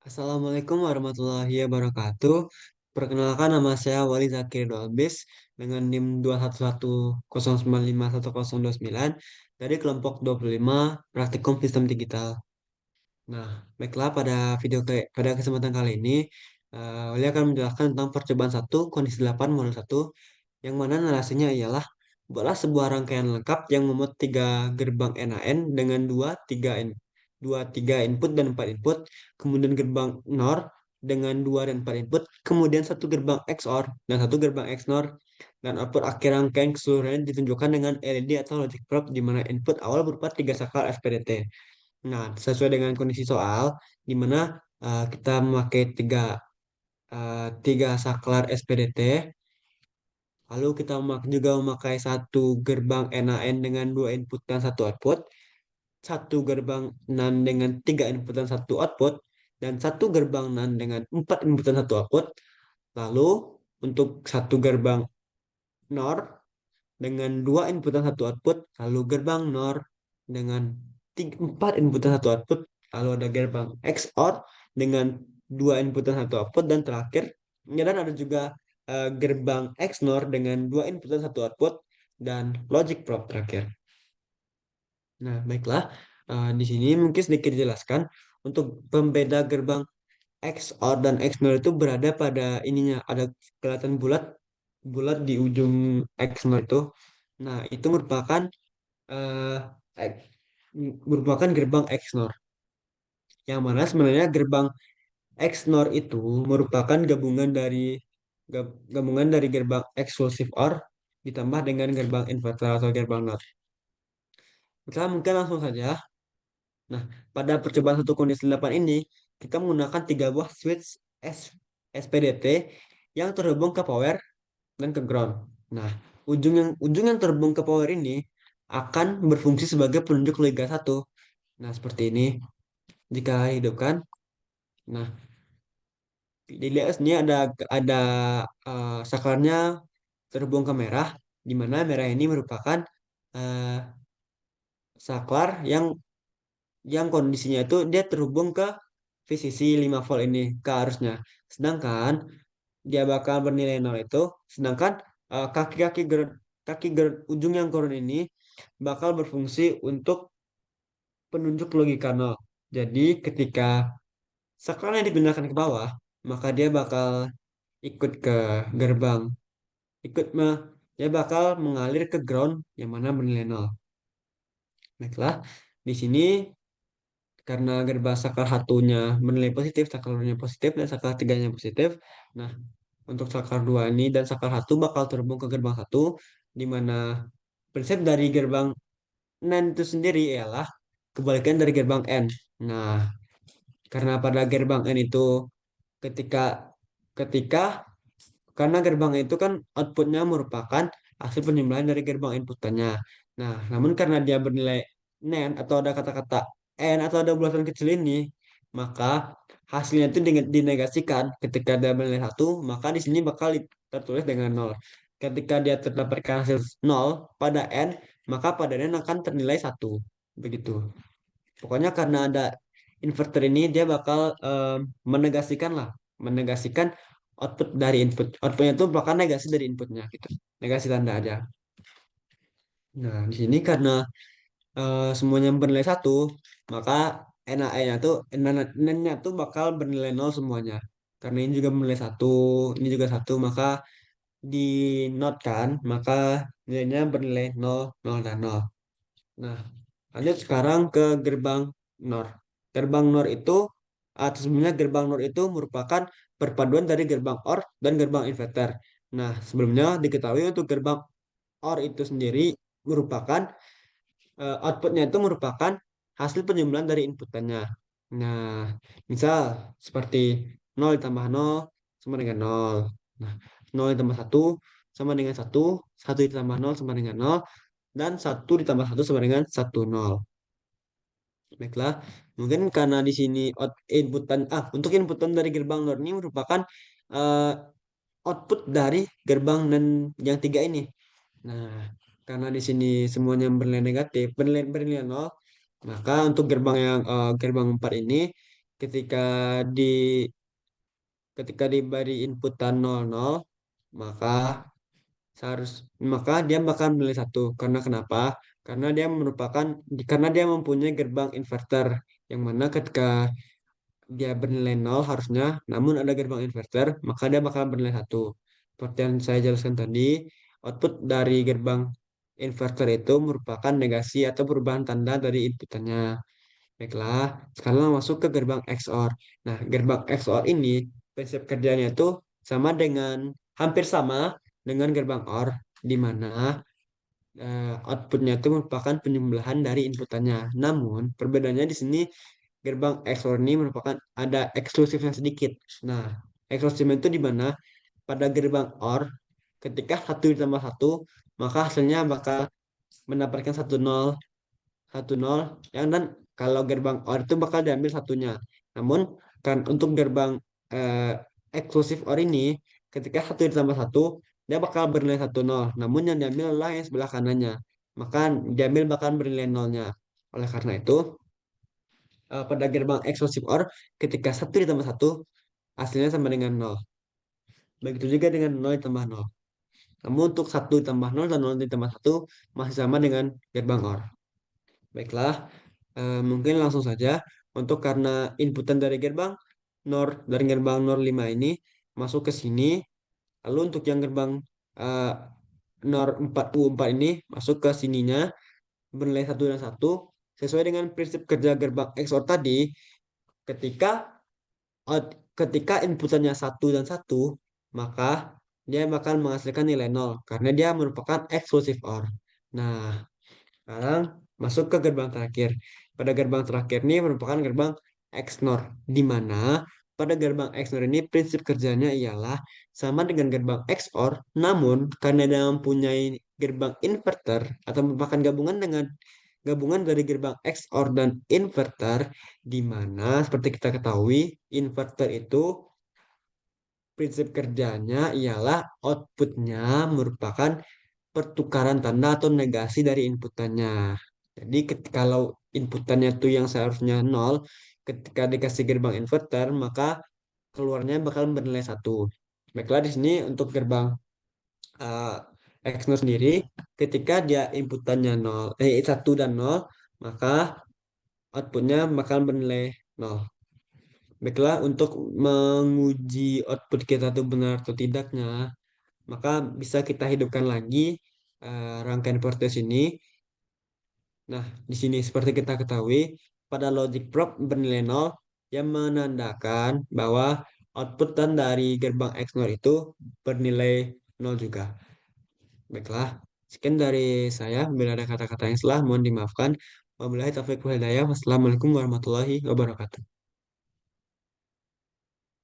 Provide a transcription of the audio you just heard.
Assalamualaikum warahmatullahi wabarakatuh. Perkenalkan nama saya Wali Zakir Dolbis dengan NIM 21109511029 dari kelompok 25 Praktikum Sistem Digital. Nah, baiklah pada kesempatan kali ini Wali akan menjelaskan tentang percobaan satu kondisi 8 modul satu yang mana narasinya ialah buatlah sebuah rangkaian lengkap yang memuat tiga gerbang NaN dengan tiga input dan empat input, kemudian gerbang NOR dengan dua dan empat input, kemudian satu gerbang XOR dan satu gerbang XNOR, dan output akhir rangkaian keseluruhannya ditunjukkan dengan LED atau logic probe di mana input awal berupa tiga saklar SPDT. Nah, sesuai dengan kondisi soal, di mana kita memakai tiga saklar SPDT. Lalu kita juga memakai satu gerbang NaN dengan dua input dan satu output, satu gerbang NaN dengan tiga input dan satu output, dan satu gerbang NaN dengan empat input dan satu output. Lalu untuk satu gerbang NOR dengan dua input dan satu output, lalu gerbang NOR dengan empat input dan satu output, lalu ada gerbang XOR dengan dua input dan satu output, dan terakhir, dan ada juga gerbang XNOR dengan dua input dan satu output, dan logic probe terakhir. Nah, baiklah. Di sini mungkin sedikit dijelaskan untuk pembeda gerbang XOR dan XNOR itu berada pada ininya, ada kelihatan bulat bulat di ujung XNOR itu. Nah, itu eh, X- merupakan gerbang XNOR. Yang mana sebenarnya gerbang XNOR itu merupakan gabungan dari gerbang eksklusif OR ditambah dengan gerbang inverter atau gerbang NOT. Kita mungkin langsung saja. Nah, pada percobaan satu kondisi 8 ini, kita menggunakan tiga buah switch SPDT yang terhubung ke power dan ke ground. Nah, ujung yang terhubung ke power ini akan berfungsi sebagai penunjuk Liga 1. Nah, seperti ini jika hidupkan. Nah, dilihat sini ada saklarnya terhubung ke merah, di mana merah ini merupakan eh, saklar yang kondisinya itu dia terhubung ke VCC 5 volt ini ke arusnya. Sedangkan dia bakal bernilai nol itu, sedangkan kaki-kaki ujung yang kurun ini bakal berfungsi untuk penunjuk logika nol. Jadi ketika saklarnya dipindahkan ke bawah, maka dia bakal ikut ke gerbang, ikut me, dia bakal mengalir ke ground yang mana bernilai nol. Baiklah, di sini karena gerbang saklar satunya bernilai positif, saklarnya positif, dan saklar tiganya positif. Nah, untuk saklar dua ini dan saklar satu bakal terhubung ke gerbang satu, di mana prinsip dari gerbang NAND itu sendiri ialah kebalikan dari gerbang N. Nah, karena pada gerbang N itu ketika ketika karena gerbang itu kan outputnya merupakan hasil penjumlahan dari gerbang inputannya. Nah, namun karena dia bernilai NaN atau ada kata-kata N atau ada bulatan kecil ini, maka hasilnya itu dinegasikan. Ketika dia bernilai satu, maka di sini bakal tertulis dengan nol. Ketika dia terdapatkan hasil nol pada N, maka pada N akan ternilai satu. Begitu. Pokoknya karena ada inverter ini dia bakal menegasikan lah, menegasikan output dari input. Outputnya itu bakal negasi dari inputnya gitu. Negasi tanda aja. Nah, di sini karena semuanya bernilai satu, maka NaE-nya tuh NaN-nya tuh bakal bernilai nol semuanya. Karena ini juga bernilai satu, ini juga satu, maka di not kan, maka nilainya bernilai nol, nol dan nol. Nah, lanjut sekarang ke gerbang NOR. Gerbang NOR itu, atau sebenarnya gerbang NOR itu merupakan perpaduan dari gerbang OR dan gerbang inverter. Nah, sebelumnya diketahui untuk gerbang OR itu sendiri merupakan outputnya itu merupakan hasil penjumlahan dari inputannya. Nah, misal seperti nol ditambah nol sama dengan nol. Nah, nol ditambah satu sama dengan satu, satu ditambah nol sama dengan nol, dan satu ditambah satu sama dengan satu nol. Baiklah, mungkin karena di sini untuk inputan dari gerbang NOR ini merupakan eh, output dari gerbang dan yang tiga ini. Nah, karena di sini semuanya bernilai negatif, bernilai nol, maka untuk gerbang 4 ini ketika di ketika diberi inputan 00, maka seharus maka dia bakal bernilai satu. Karena kenapa? Karena dia mempunyai gerbang inverter yang mana ketika dia bernilai nol harusnya, namun ada gerbang inverter, maka dia bakal bernilai satu. Seperti yang saya jelaskan tadi, output dari gerbang inverter itu merupakan negasi atau perubahan tanda dari inputannya. Baiklah, sekarang masuk ke gerbang XOR. Nah, gerbang XOR ini prinsip kerjanya itu hampir sama dengan gerbang OR, di mana outputnya itu merupakan penjumlahan dari inputannya. Namun, perbedaannya di sini gerbang XOR ini merupakan ada eksklusifnya sedikit. Nah, eksklusifnya itu di mana pada gerbang OR, ketika satu ditambah satu, maka hasilnya bakal mendapatkan satu nol yang dan kalau gerbang OR itu bakal diambil satunya. Namun kan untuk gerbang eh, eksklusif OR ini ketika satu ditambah satu dia bakal bernilai satu nol. Namun yang diambil adalah yang sebelah kanannya. Maka diambil bakal bernilai nolnya. Oleh karena itu pada gerbang eksklusif OR ketika satu ditambah satu hasilnya sama dengan nol. Begitu juga dengan nol ditambah nol. Namun untuk satu ditambah nol dan nol ditambah satu masih sama dengan gerbang OR. Baiklah, mungkin langsung saja untuk karena inputan dari gerbang NOR 5 ini masuk ke sini, lalu untuk yang gerbang eh, NOR 4 U4 ini masuk ke sininya bernilai satu dan satu sesuai dengan prinsip kerja gerbang XOR tadi, ketika ketika inputannya satu dan satu, maka dia bakal menghasilkan nilai nol karena dia merupakan eksklusif OR. Nah, sekarang masuk ke gerbang terakhir. Pada gerbang terakhir ini merupakan gerbang XNOR, di mana pada gerbang XNOR ini prinsip kerjanya ialah sama dengan gerbang XOR, namun karena dia mempunyai gerbang inverter atau merupakan gabungan dari gerbang XOR dan inverter, di mana seperti kita ketahui, inverter itu prinsip kerjanya ialah outputnya merupakan pertukaran tanda atau negasi dari inputannya. Jadi kalau inputannya tuh yang seharusnya nol, ketika dikasih gerbang inverter, maka keluarnya bakal bernilai satu. Baiklah di sini untuk gerbang uh, X0 sendiri, ketika dia inputannya satu dan nol, maka outputnya bakal bernilai nol. Baiklah untuk menguji output kita tuh benar atau tidaknya, maka bisa kita hidupkan lagi rangkaian proses ini. Nah, di sini seperti kita ketahui, pada logic probe bernilai nol yang menandakan bahwa output dan dari gerbang XNOR itu bernilai nol juga. Baiklah, sekian dari saya. Bila ada kata-kata yang salah, mohon dimaafkan. Wabillahi taufiq wal hidayah. Wassalamualaikum warahmatullahi wabarakatuh.